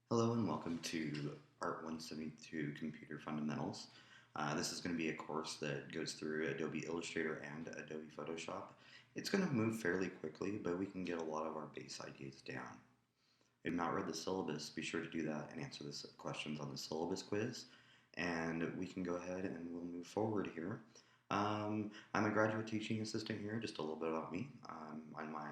Hello and welcome to Art 172 Computer Fundamentals. This is going to be a course that goes through Adobe Illustrator and Adobe Photoshop. It's going to move fairly quickly, but we can get a lot of our base ideas down. If you've not read the syllabus, be sure to do that and answer the questions on the syllabus quiz, and we can go ahead and we'll move forward here. I'm a graduate teaching assistant here. Just a little bit about me. I'm my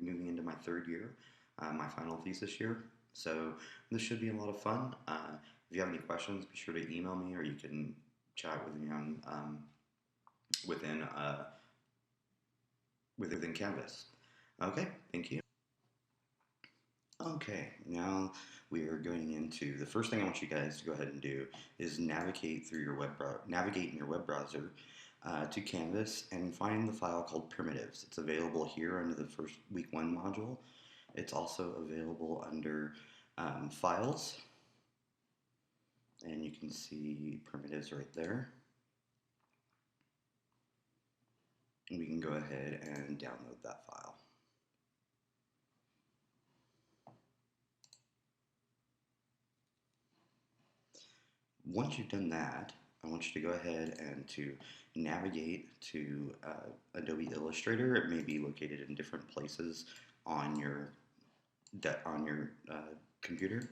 moving into my third year, my final thesis year. So this should be a lot of fun. If you have any questions, be sure to email me, or you can chat with me on within Canvas. Okay, thank you. Okay, now we are going into the first thing I want you guys to go ahead and do is navigate in your web browser to Canvas and find the file called primitives. It's available here under the first week one module. It's also available under files, and you can see primitives right there. And we can go ahead and download that file. Once you've done that, I want you to go ahead and to navigate to Adobe Illustrator. It may be located in different places on your computer.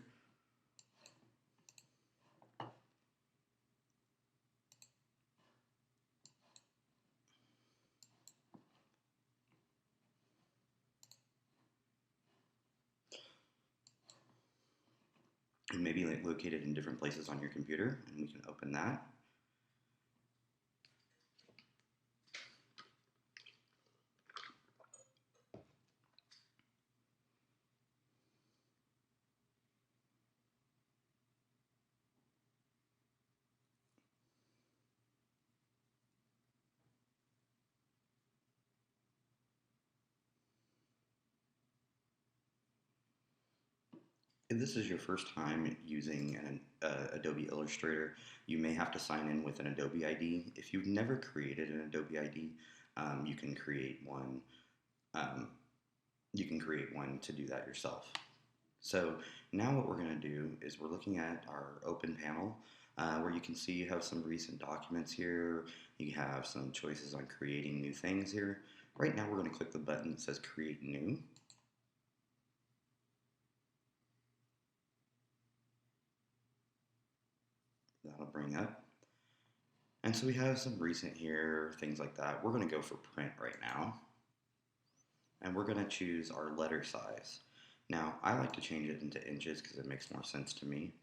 It may be located in different places on your computer, and we can open that. If this is your first time using an Adobe Illustrator, you may have to sign in with an Adobe ID. If you've never created an Adobe ID, you can create one. You can create one to do that yourself. So now what we're going to do is we're looking at our open panel where you can see you have some recent documents here. You have some choices on creating new things here. Right now we're going to click the button that says Create New. That'll bring up. And so we have some recent here, things like that. We're going to go for print right now. And we're going to choose our letter size. Now, I like to change it into inches because it makes more sense to me.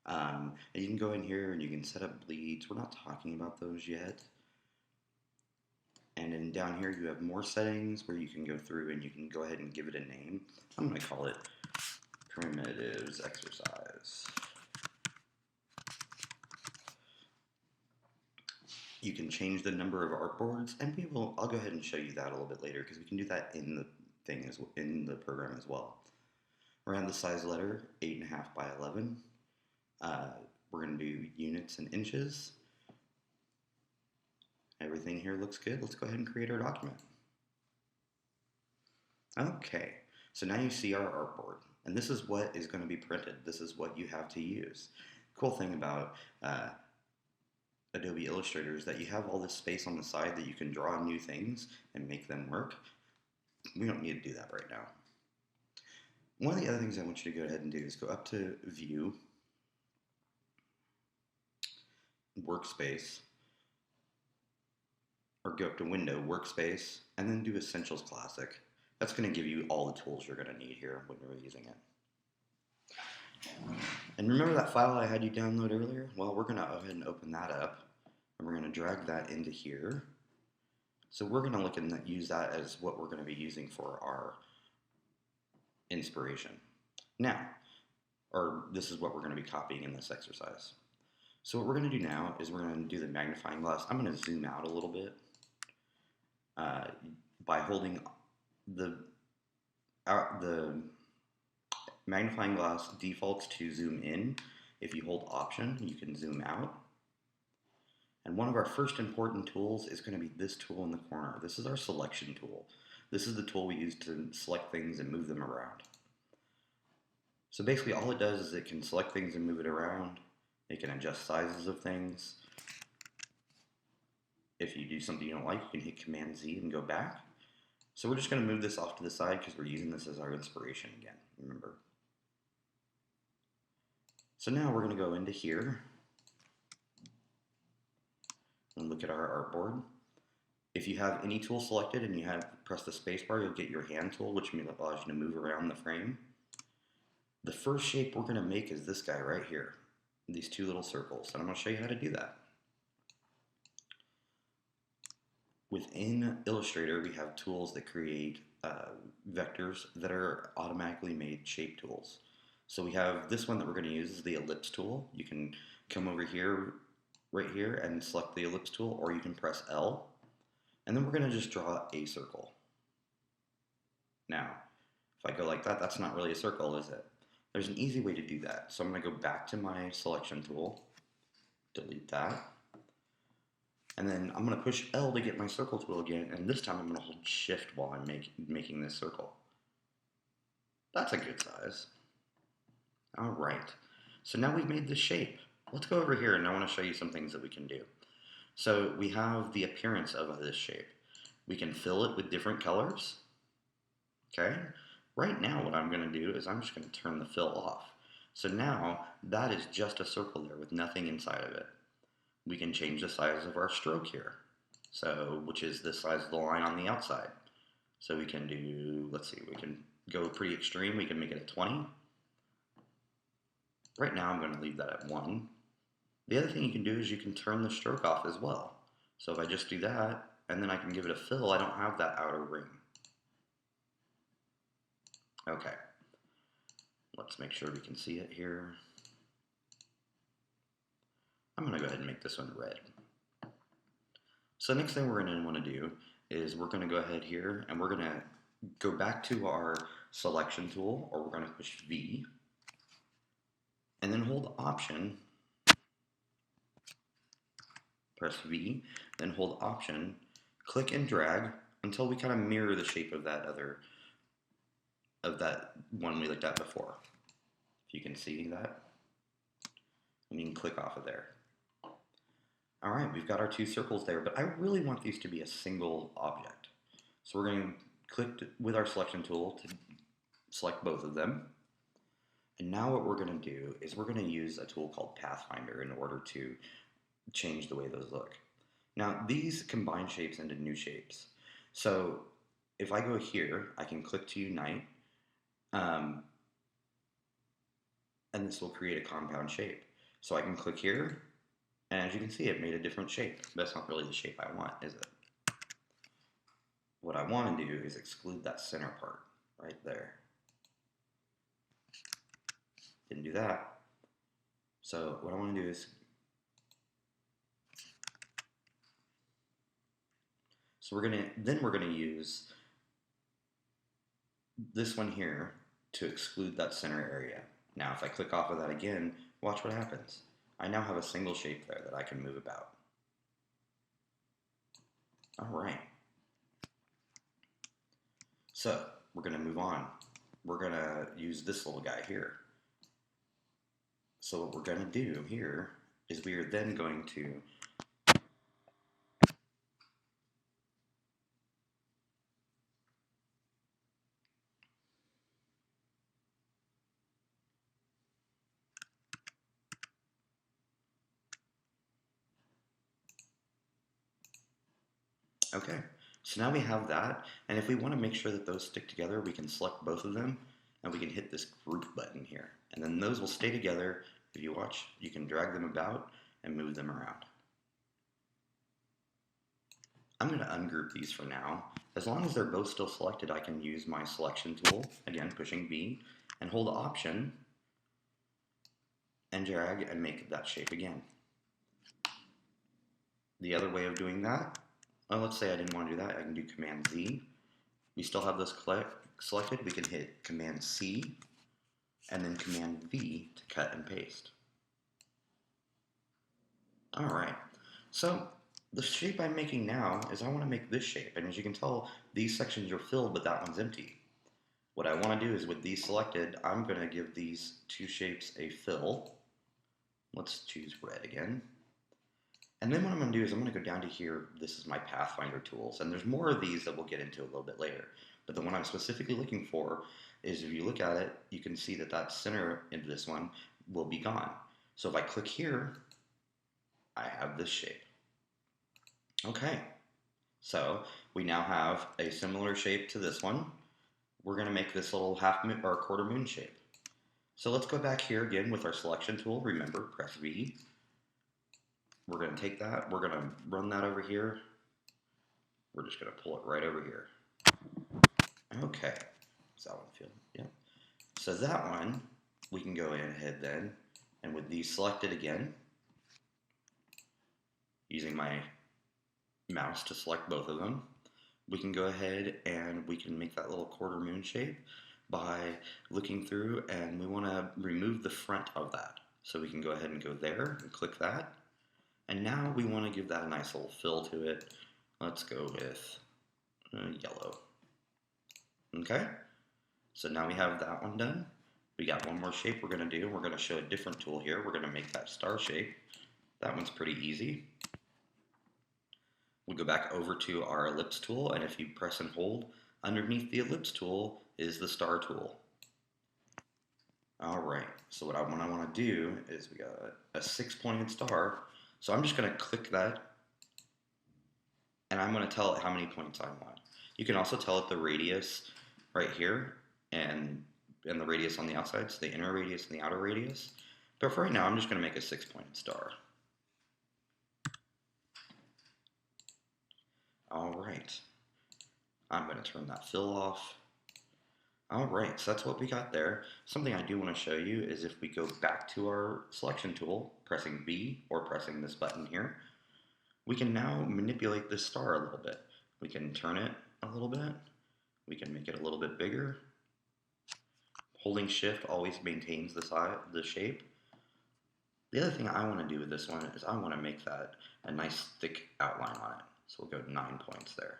And you can go in here and you can set up bleeds. We're not talking about those yet. And then down here you have more settings where you can go through and you can go ahead and give it a name. I'm going to call it Primitives Exercise. You can change the number of artboards, and I'll go ahead and show you that a little bit later because we can do that in the program as well. Around the size letter, 8.5 by 11. We're going to do units and inches. Everything here looks good. Let's go ahead and create our document. Okay, so now you see our artboard, and this is what is going to be printed. This is what you have to use. Cool thing about Adobe Illustrator is that you have all this space on the side that you can draw new things and make them work. We don't need to do that right now. One of the other things I want you to go ahead and do is go up to View, Workspace, or go up to Window, Workspace, and then do Essentials Classic. That's going to give you all the tools you're going to need here when you're using it. And remember that file I had you download earlier? Well, we're going to go ahead and open that up, and we're going to drag that into here. So we're going to look and use that as what we're going to be using for our inspiration. Now, or this is what we're going to be copying in this exercise. So what we're going to do now is we're going to do the magnifying glass. I'm going to zoom out a little bit by holding the magnifying glass defaults to zoom in. If you hold Option, you can zoom out. And one of our first important tools is going to be this tool in the corner. This is our selection tool. This is the tool we use to select things and move them around. So basically all it does is it can select things and move it around. It can adjust sizes of things. If you do something you don't like, you can hit Command Z and go back. So we're just going to move this off to the side because we're using this as our inspiration again, remember. So now we're going to go into here and look at our artboard. If you have any tool selected and you have pressed the spacebar, you'll get your hand tool, which allows you to move around the frame. The first shape we're going to make is this guy right here, these two little circles, and I'm going to show you how to do that. Within Illustrator, we have tools that create vectors that are automatically made shape tools. So we have this one that we're going to use is the ellipse tool. You can come over here, right here, and select the ellipse tool, or you can press L. And then we're going to just draw a circle. Now, if I go like that, that's not really a circle, is it? There's an easy way to do that. So I'm going to go back to my selection tool, delete that, and then I'm going to push L to get my circle tool again, and this time I'm going to hold shift while I'm making this circle. That's a good size. All right, so now we've made this shape. Let's go over here and I want to show you some things that we can do. So we have the appearance of this shape. We can fill it with different colors. Okay, right now what I'm going to do is I'm just going to turn the fill off. So now that is just a circle there with nothing inside of it. We can change the size of our stroke here, so which is the size of the line on the outside. So we can do, let's see, we can go pretty extreme. We can make it a 20. Right now I'm going to leave that at 1. The other thing you can do is you can turn the stroke off as well. So if I just do that, and then I can give it a fill, I don't have that outer ring. Okay, let's make sure we can see it here. I'm going to go ahead and make this one red. So the next thing we're going to want to do is we're going to go ahead here and we're going to go back to our selection tool, or we're going to push V, and then hold Option, press V, then hold Option, click and drag until we kind of mirror the shape of that one we looked at before. If you can see that, and you can click off of there. All right, we've got our two circles there, but I really want these to be a single object. So we're going to click with our selection tool to select both of them. And now what we're going to do is we're going to use a tool called Pathfinder in order to change the way those look. Now, these combine shapes into new shapes. So if I go here, I can click to unite, and this will create a compound shape. So I can click here, and as you can see, it made a different shape. That's not really the shape I want, is it? What I want to do is exclude that center part right there. Didn't do that. So what I want to do is, we're going to use this one here to exclude that center area. Now if I click off of that again, watch what happens. I now have a single shape there that I can move about. All right. So we're going to move on. We're going to use this little guy here. So what we're going to do here is we are then going to okay, so now we have that, and if we want to make sure that those stick together, we can select both of them, and we can hit this group button here, and then those will stay together. If you watch, you can drag them about and move them around. I'm going to ungroup these for now. As long as they're both still selected, I can use my selection tool, again pushing V, and hold Option, and drag and make that shape again. The other way of doing that, well, let's say I didn't want to do that, I can do Command Z. We still have those selected, we can hit Command C, and then Command V to cut and paste. Alright, so the shape I'm making now is I want to make this shape, and as you can tell, these sections are filled, but that one's empty. What I want to do is with these selected, I'm going to give these two shapes a fill. Let's choose red again. And then what I'm going to do is I'm going to go down to here. This is my Pathfinder tools. And there's more of these that we'll get into a little bit later. But the one I'm specifically looking for is if you look at it, you can see that that center in this one will be gone. So if I click here, I have this shape. Okay, so we now have a similar shape to this one. We're going to make this little half moon or quarter moon shape. So let's go back here again with our selection tool. Remember, press V. We're going to take that. We're going to run that over here. We're just going to pull it right over here. Okay. Does that one feel? Yeah. So that one, we can go ahead then, and with these selected again, using my mouse to select both of them, we can go ahead and we can make that little quarter moon shape by looking through, and we want to remove the front of that. So we can go ahead and go there and click that. And now we want to give that a nice little fill to it. Let's go with yellow. Okay, so now we have that one done. We got one more shape we're going to do. We're going to show a different tool here. We're going to make that star shape. That one's pretty easy. We go back over to our ellipse tool, and if you press and hold, underneath the ellipse tool is the star tool. All right, so what I want to do is we got a 6-pointed star. So I'm just going to click that, and I'm going to tell it how many points I want. You can also tell it the radius right here, and the radius on the outside, so the inner radius and the outer radius. But for right now, I'm just going to make a 6-pointed star. All right, I'm going to turn that fill off. All right, so that's what we got there. Something I do want to show you is if we go back to our selection tool, pressing B or pressing this button here, we can now manipulate this star a little bit. We can turn it a little bit. We can make it a little bit bigger. Holding shift always maintains the size, the shape. The other thing I want to do with this one is I want to make that a nice thick outline on it. So we'll go 9 points there.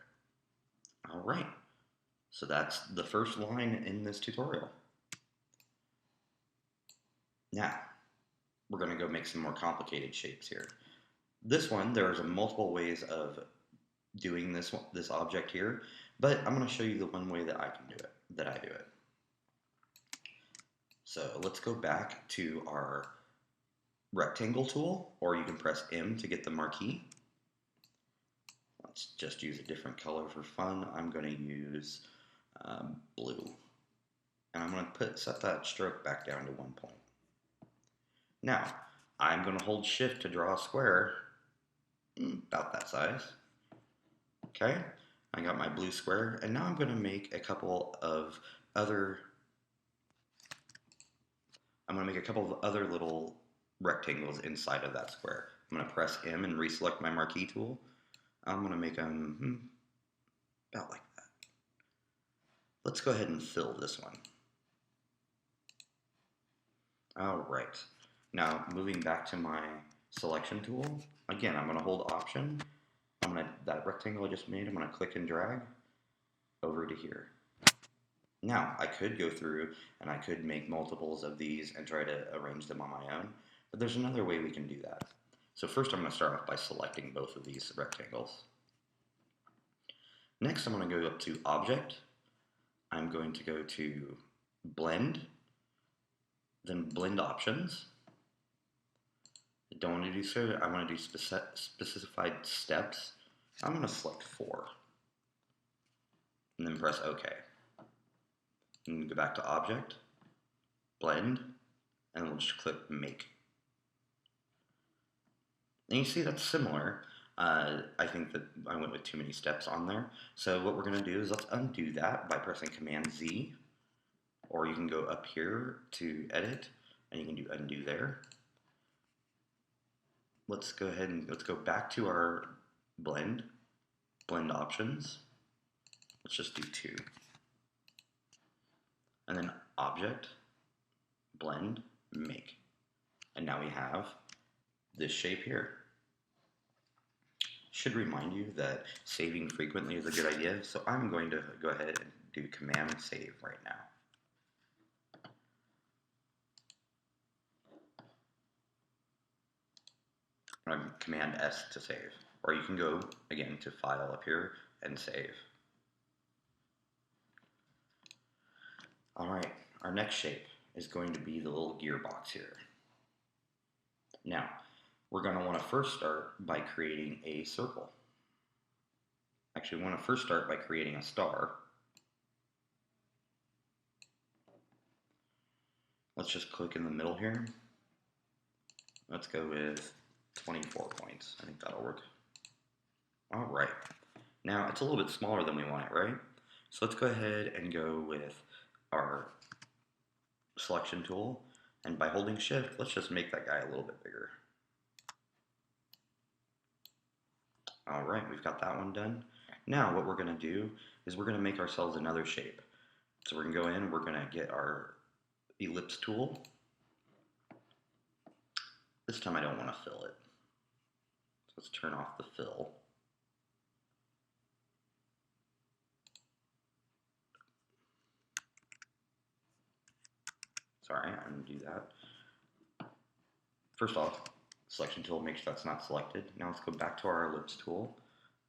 All right. So that's the first line in this tutorial. Now, we're going to go make some more complicated shapes here. This one, there's multiple ways of doing this object here, but I'm going to show you the one way that I can do it, that I do it. So let's go back to our rectangle tool, or you can press M to get the marquee. Let's just use a different color for fun. I'm going to use blue. And I'm going to set that stroke back down to 1 point. Now, I'm going to hold shift to draw a square about that size. Okay, I got my blue square, and now I'm going to make a couple of other little rectangles inside of that square. I'm going to press M and reselect my marquee tool. I'm going to make them about like that. Let's go ahead and fill this one. All right. Now, moving back to my selection tool, again, I'm going to hold Option. That rectangle I just made, I'm going to click and drag over to here. Now, I could go through and I could make multiples of these and try to arrange them on my own, but there's another way we can do that. So first I'm going to start off by selecting both of these rectangles. Next, I'm going to go up to Object. I'm going to go to Blend, then Blend Options. I don't want to do so. I want to do specified steps. I'm going to select 4. And then press OK. And go back to Object, Blend, and we'll just click Make. And you see that's similar. I think that I went with too many steps on there. So what we're going to do is let's undo that by pressing Command Z. Or you can go up here to Edit, and you can do Undo there. Let's go ahead and let's go back to our Blend Options. Let's just do 2. And then Object, Blend, Make. And now we have this shape here. Should remind you that saving frequently is a good idea, so I'm going to go ahead and do Command Save right now. Command S to save. Or you can go, again, to File up here and Save. Alright, our next shape is going to be the little gearbox here. Now, we're going to want to first start by creating a circle. Actually, we want to first start by creating a star. Let's just click in the middle here. Let's go with 24 points. I think that'll work. All right. Now, it's a little bit smaller than we want it, right? So let's go ahead and go with our selection tool. And by holding Shift, let's just make that guy a little bit bigger. All right, we've got that one done. Now, what we're going to do is we're going to make ourselves another shape. So we're going to go in and we're going to get our ellipse tool. This time I don't want to fill it. So let's turn off the fill. Sorry, I'm going to do that. First off, selection tool, make sure that's not selected. Now let's go back to our ellipse tool.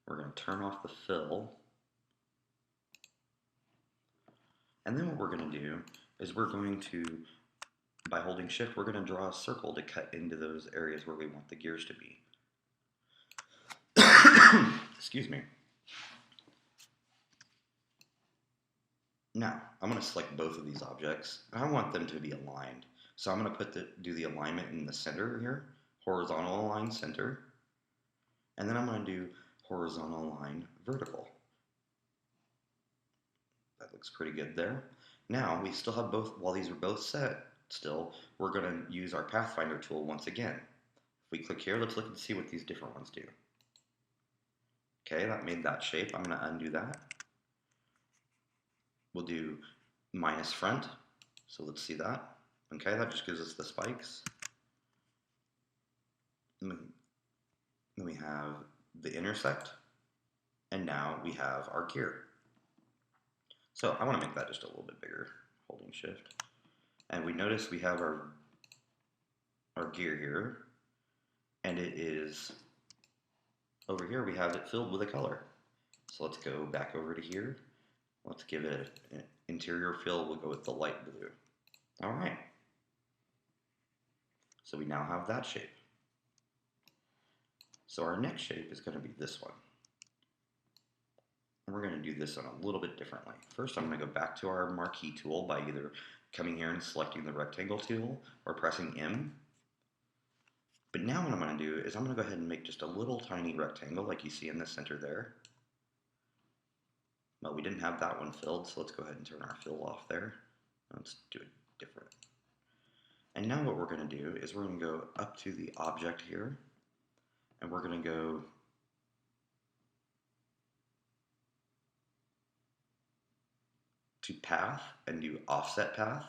We're going to turn off the fill. And then what we're going to do is we're going to, by holding Shift, we're going to draw a circle to cut into those areas where we want the gears to be. Excuse me. Now, I'm going to select both of these objects. I want them to be aligned. So I'm going to do the alignment in the center here, horizontal align center. And then I'm going to do horizontal align vertical. That looks pretty good there. Now, we still have both, while these are both set still, we're going to use our Pathfinder tool once again. If we click here, let's look and see what these different ones do. Okay, that made that shape. I'm going to undo that. We'll do minus front. So let's see that. Okay, that just gives us the spikes. Then we have the intersect. And now we have our gear. So I want to make that just a little bit bigger, holding Shift. And we notice we have our gear here. And it is, over here we have it filled with a color. So let's go back over to here. Let's give it an interior fill. We'll go with the light blue. All right. So we now have that shape. So our next shape is going to be this one. And we're going to do this one a little bit differently. First, I'm going to go back to our marquee tool by either coming here and selecting the rectangle tool or pressing M. But now what I'm going to do is I'm going to go ahead and make just a little tiny rectangle like you see in the center there. Well, we didn't have that one filled, so let's go ahead and turn our fill off there. Let's do it different. And now what we're going to do is we're going to go up to the object here, and we're going to go to path and do offset path.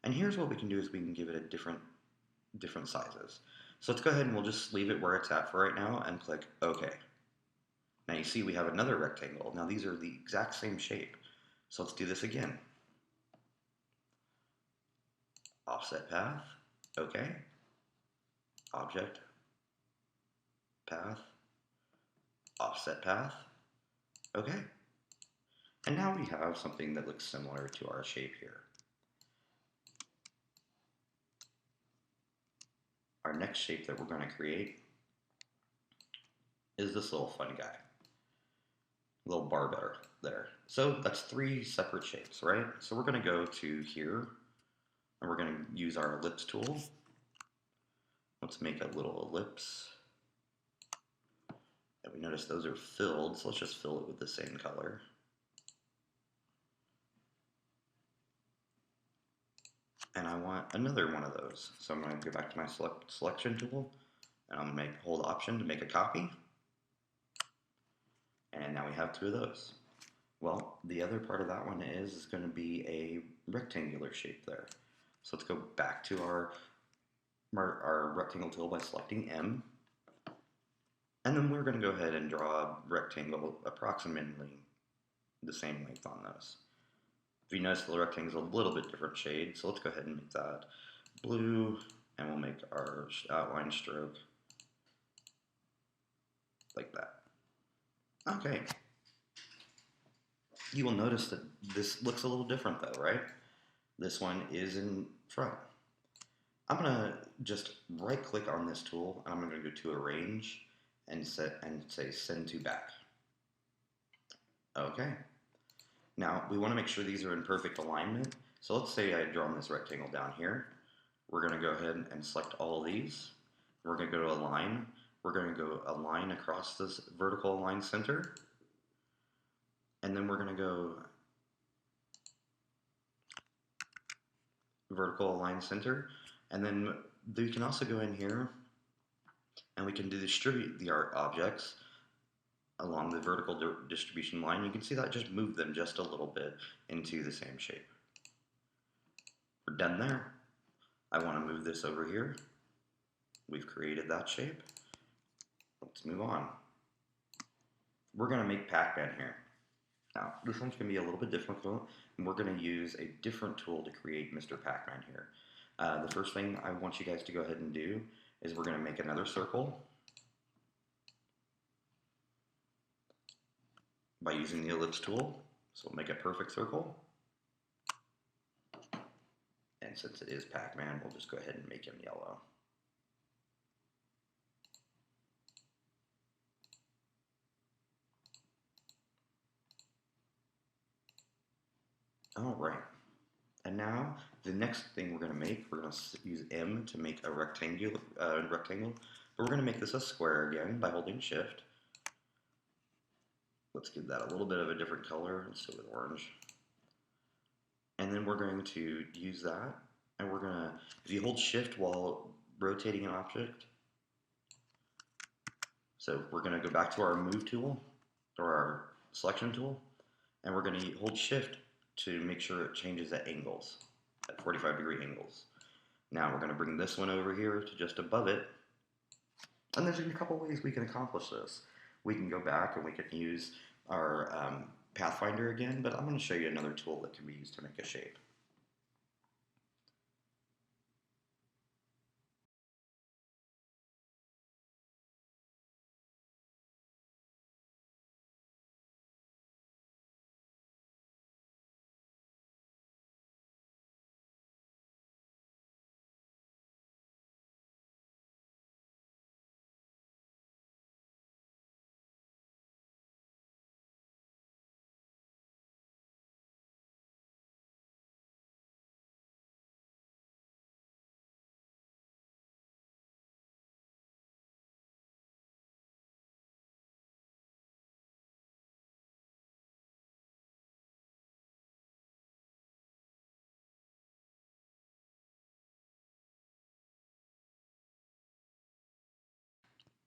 And here's what we can do is we can give it a different sizes. So let's go ahead and we'll just leave it where it's at for right now and click OK. Now you see we have another rectangle. Now these are the exact same shape. So let's do this again. Offset path, OK. Object, path, offset path, OK. And now we have something that looks similar to our shape here. Our next shape that we're going to create is this little fun guy. Little bar there. So that's 3 separate shapes, right? So we're going to go to here, and we're going to use our ellipse tool. Let's make a little ellipse. And we notice those are filled, so let's just fill it with the same color. And I want another one of those. So I'm going to go back to my selection tool, and I'm going to hold Option to make a copy. And now we have 2 of those. Well, the other part of that one is going to be a rectangular shape there. So let's go back to our rectangle tool by selecting M. And then we're going to go ahead and draw a rectangle approximately the same length on those. If you notice, the rectangle is a little bit different shade, so let's go ahead and make that blue, and we'll make our outline stroke like that. Okay. You will notice that this looks a little different though, right? This one is in front. I'm gonna just right click on this tool, and I'm gonna go to arrange and say send to back. Okay. Now we want to make sure these are in perfect alignment. So let's say I drawn this rectangle down here. We're gonna go ahead and select all of these. We're gonna go to align. We're gonna go align across this vertical align center. And then we're gonna go vertical align center. And then we can also go in here and we can distribute the art objects along the vertical distribution line. You can see that just moved them just a little bit into the same shape. We're done there. I want to move this over here. We've created that shape. Let's move on. We're going to make Pac-Man here. Now, this one's going to be a little bit difficult, and we're going to use a different tool to create Mr. Pac-Man here. The first thing I want you guys to go ahead and do is we're going to make another circle by using the ellipse tool. So we'll make a perfect circle. And since it is Pac-Man, we'll just go ahead and make him yellow. All right. And now the next thing we're going to make, we're going to use M to make a rectangle, but we're going to make this a square again by holding Shift. Let's give that a little bit of a different color. Let's do it with orange. And then we're going to use that, and we're going to, if you hold Shift while rotating an object, so we're going to go back to our Move tool, or our Selection tool, and we're going to hold Shift to make sure it changes at angles, at 45-degree angles. Now we're going to bring this one over here to just above it, and there's a couple ways we can accomplish this. We can go back and we can use our Pathfinder again, but I'm going to show you another tool that can be used to make a shape.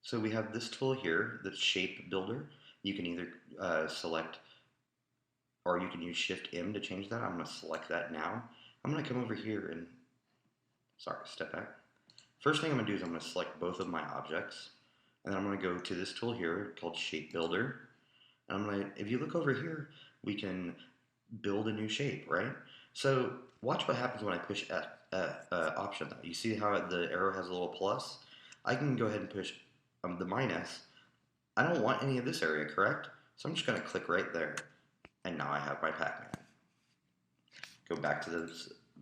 So we have this tool here, the Shape Builder. You can either select, or you can use Shift M to change that. I'm going to select that now. I'm going to come over here and, step back. First thing I'm going to do is I'm going to select both of my objects, and then I'm going to go to this tool here called Shape Builder. And I'm going to, if you look over here, we can build a new shape, right? So watch what happens when I push Option. You see how the arrow has a little plus? I can go ahead and push the minus. I don't want any of this area, correct? So I'm just going to click right there, and now I have my Pac-Man. Go back to the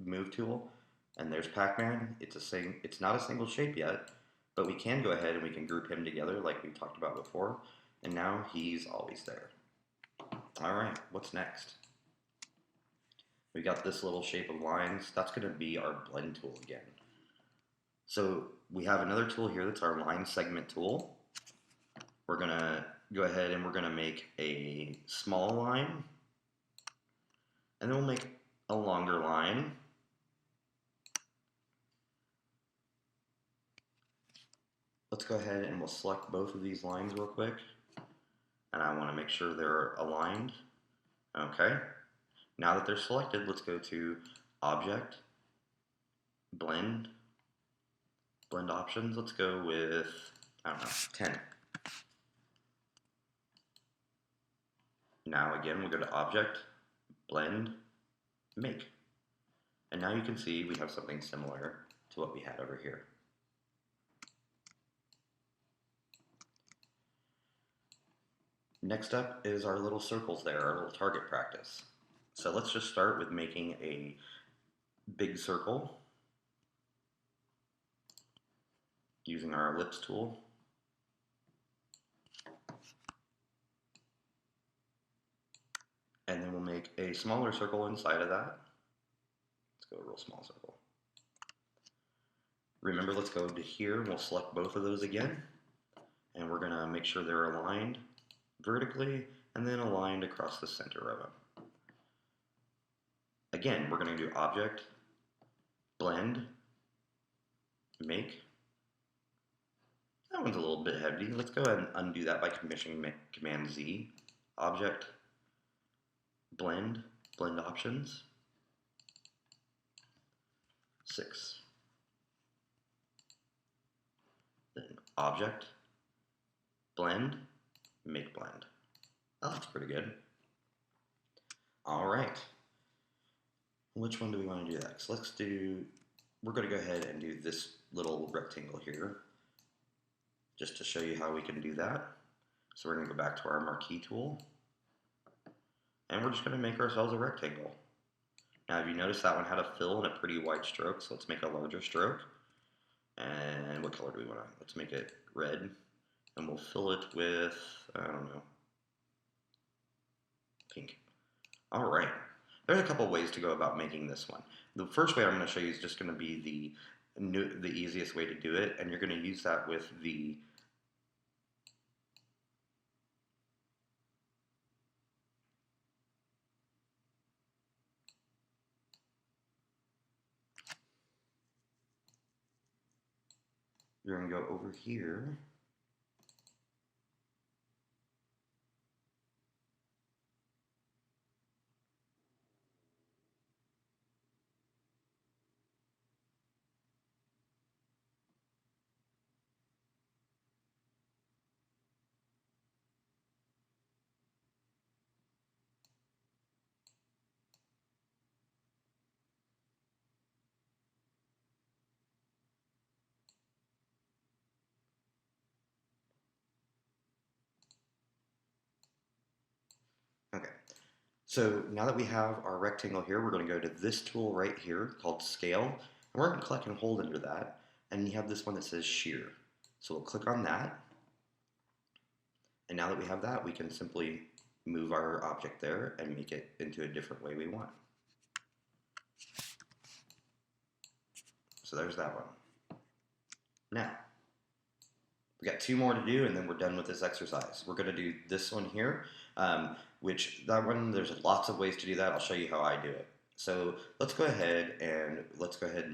Move tool, and there's Pac-Man. It's not a single shape yet, but we can go ahead and we can group him together like we talked about before, and now he's always there. All right, what's next? We got this little shape of lines. That's going to be our blend tool again. So we have another tool here that's our line segment tool. We're going to go ahead and we're going to make a small line, and then we'll make a longer line. Let's go ahead and we'll select both of these lines real quick, and I want to make sure they're aligned. Okay, now that they're selected, let's go to Object, Blend Options. Let's go with, I don't know, 10. Now again, we'll go to Object, Blend, Make. And now you can see we have something similar to what we had over here. Next up is our little circles there, our little target practice. So let's just start with making a big circle using our ellipse tool. And then we'll make a smaller circle inside of that. Let's go a real small circle. Remember, let's go to here and we'll select both of those again. And we're gonna make sure they're aligned vertically and then aligned across the center of them. Again, we're gonna do Object, Blend, Make. That one's a little bit heavy. Let's go ahead and undo that by Command Z. Object, Blend, Blend Options, 6. Then Object, Blend, Make Blend. Oh, that's pretty good. All right. Which one do we want to do next? We're going to go ahead and do this little rectangle here, just to show you how we can do that. So we're going to go back to our marquee tool, and we're just going to make ourselves a rectangle. Now, if you notice, that one had a fill and a pretty wide stroke, so let's make a larger stroke. And what color do we want? Let's make it red, and we'll fill it with, I don't know, pink. All right. There's a couple ways to go about making this one. The first way I'm going to show you is just going to be the easiest way to do it, and you're going to use that with the you're going to go over here. Okay, so now that we have our rectangle here, we're going to go to this tool right here called Scale, and we're going to click and hold under that, and you have this one that says Shear. So we'll click on that, and now that we have that, we can simply move our object there and make it into a different way we want. So there's that one. Now, we got 2 more to do, and then we're done with this exercise. We're going to do this one here, there's lots of ways to do that. I'll show you how I do it. So let's go ahead and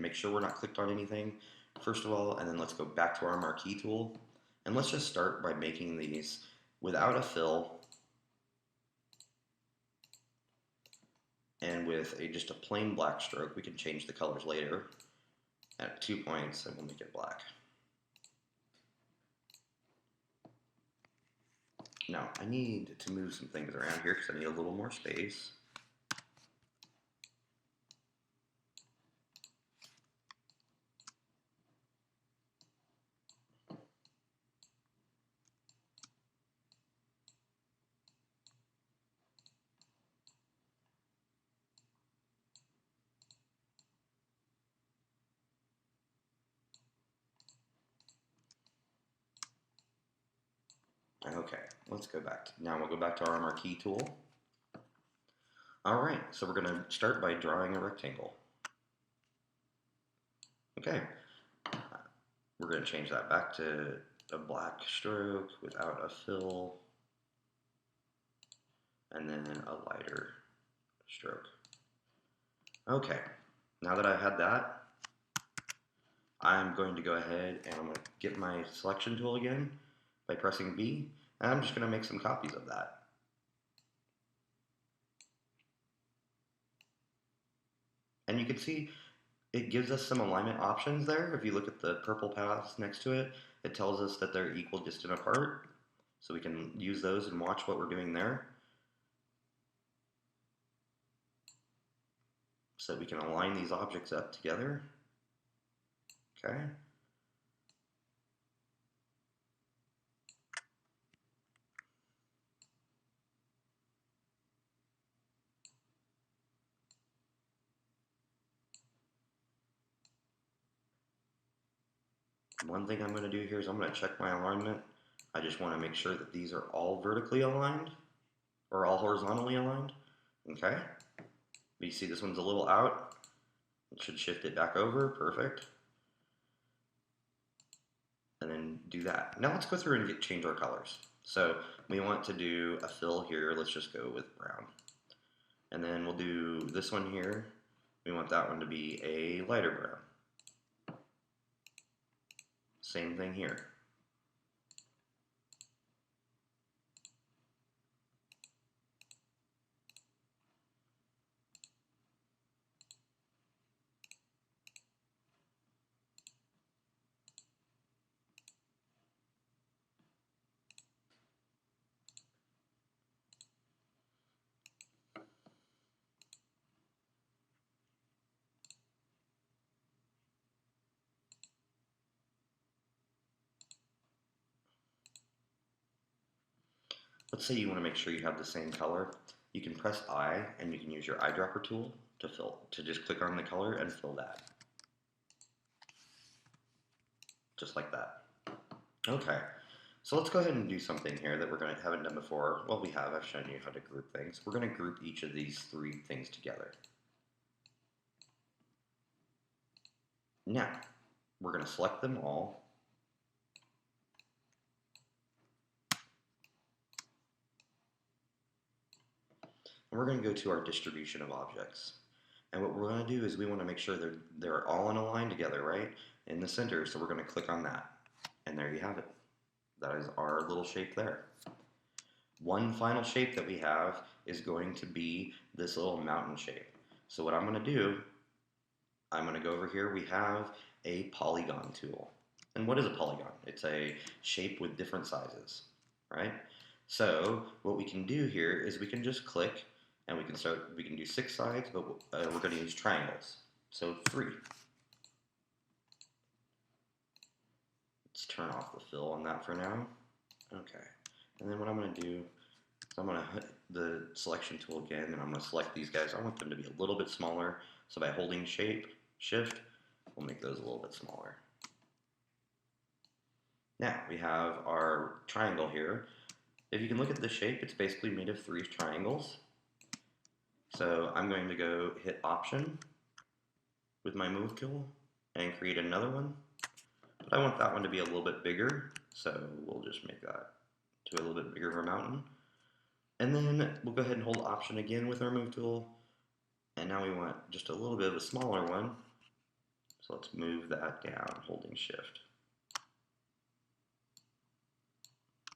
make sure we're not clicked on anything, first of all, and then let's go back to our marquee tool. And let's just start by making these without a fill and with just a plain black stroke. We can change the colors later at 2 points, and we'll make it black. Now, I need to move some things around here because I need a little more space. Okay, let's go back. Now we'll go back to our marquee tool. All right, so we're going to start by drawing a rectangle. Okay, we're going to change that back to a black stroke without a fill, and then a lighter stroke. Okay, now that I've had that, I'm going to go ahead and I'm going to get my selection tool again by pressing B, and I'm just going to make some copies of that. And you can see it gives us some alignment options there. If you look at the purple paths next to it, it tells us that they're equal distant apart. So we can use those and watch what we're doing there. so we can align these objects up together. Okay. One thing I'm going to do here is I'm going to check my alignment. I just want to make sure that these are all vertically aligned or all horizontally aligned. Okay. You see this one's a little out. It should shift it back over. Perfect. And then do that. Now let's go through and change our colors. So we want to do a fill here. Let's just go with brown. And then we'll do this one here. We want that one to be a lighter brown. Same thing here. Let's say you want to make sure you have the same color. You can press I and you can use your eyedropper tool to just click on the color and fill that. Just like that. Okay, so let's go ahead and do something here that haven't done before. Well, we have. I've shown you how to group things. We're going to group each of these three things together. Now, we're going to select them all. And we're going to go to our distribution of objects. And what we're going to do is we want to make sure they're all in a line together, right? In the center, so we're going to click on that. And there you have it. That is our little shape there. One final shape that we have is going to be this little mountain shape. So what I'm going to do, I'm going to go over here. We have a polygon tool. And what is a polygon? It's a shape with different sizes, right? So what we can do here is we can just click and we can do 6 sides, but we're going to use triangles. So 3. Let's turn off the fill on that for now. Okay. And then what I'm going to do is I'm going to hit the selection tool again, and I'm going to select these guys. I want them to be a little bit smaller. So by holding shift, we'll make those a little bit smaller. Now we have our triangle here. If you can look at the shape, it's basically made of 3 triangles. So I'm going to go hit Option with my move tool and create another one. But I want that one to be a little bit bigger, so we'll just make that to a little bit bigger of a mountain. And then we'll go ahead and hold Option again with our move tool. And now we want just a little bit of a smaller one. So let's move that down, holding shift.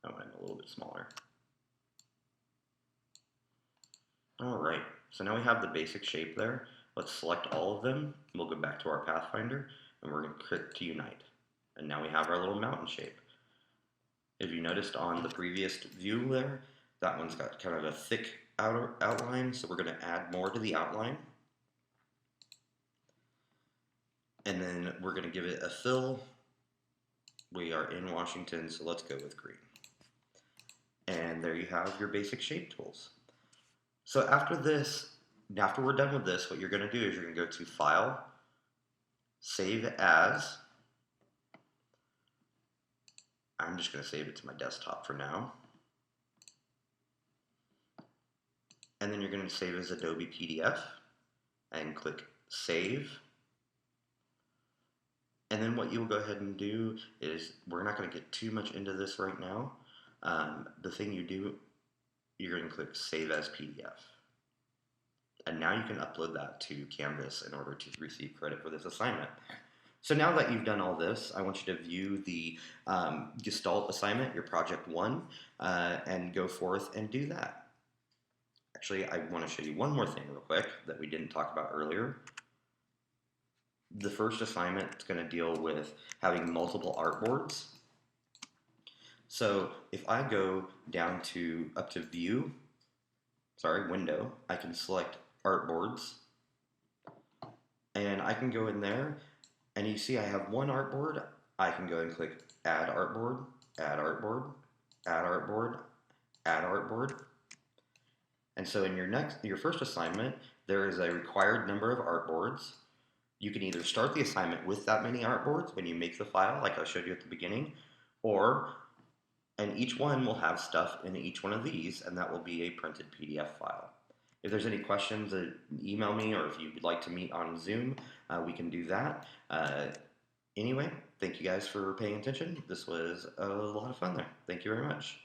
I want it a little bit smaller. Alright, so now we have the basic shape there. Let's select all of them. We'll go back to our Pathfinder, and we're going to click to unite. And now we have our little mountain shape. If you noticed on the previous view there, that one's got kind of a thick outer outline, so we're going to add more to the outline. And then we're going to give it a fill. We are in Washington, so let's go with green. And there you have your basic shape tools. So after we're done with this, what you're going to do is you're going to go to File, Save As. I'm just going to save it to my desktop for now. And then you're going to save as Adobe PDF and click Save. And then what you'll go ahead and do is, we're not going to get too much into this right now. The thing you do, you're going to click Save as PDF. And now you can upload that to Canvas in order to receive credit for this assignment. So now that you've done all this, I want you to view the Gestalt assignment, your project 1, and go forth and do that. Actually, I want to show you one more thing real quick that we didn't talk about earlier. The first assignment is going to deal with having multiple artboards. So if I go down to up to Window, I can select Artboards, and I can go in there, and you see I have one artboard. I can go and click Add Artboard, Add Artboard, Add Artboard, Add Artboard. And so in your first assignment, there is a required number of artboards. You can either start the assignment with that many artboards when you make the file, like I showed you at the beginning, or and each one will have stuff in each one of these, and that will be a printed PDF file. If there's any questions, email me, or if you would like to meet on Zoom, we can do that. Anyway, thank you guys for paying attention. This was a lot of fun there. Thank you very much.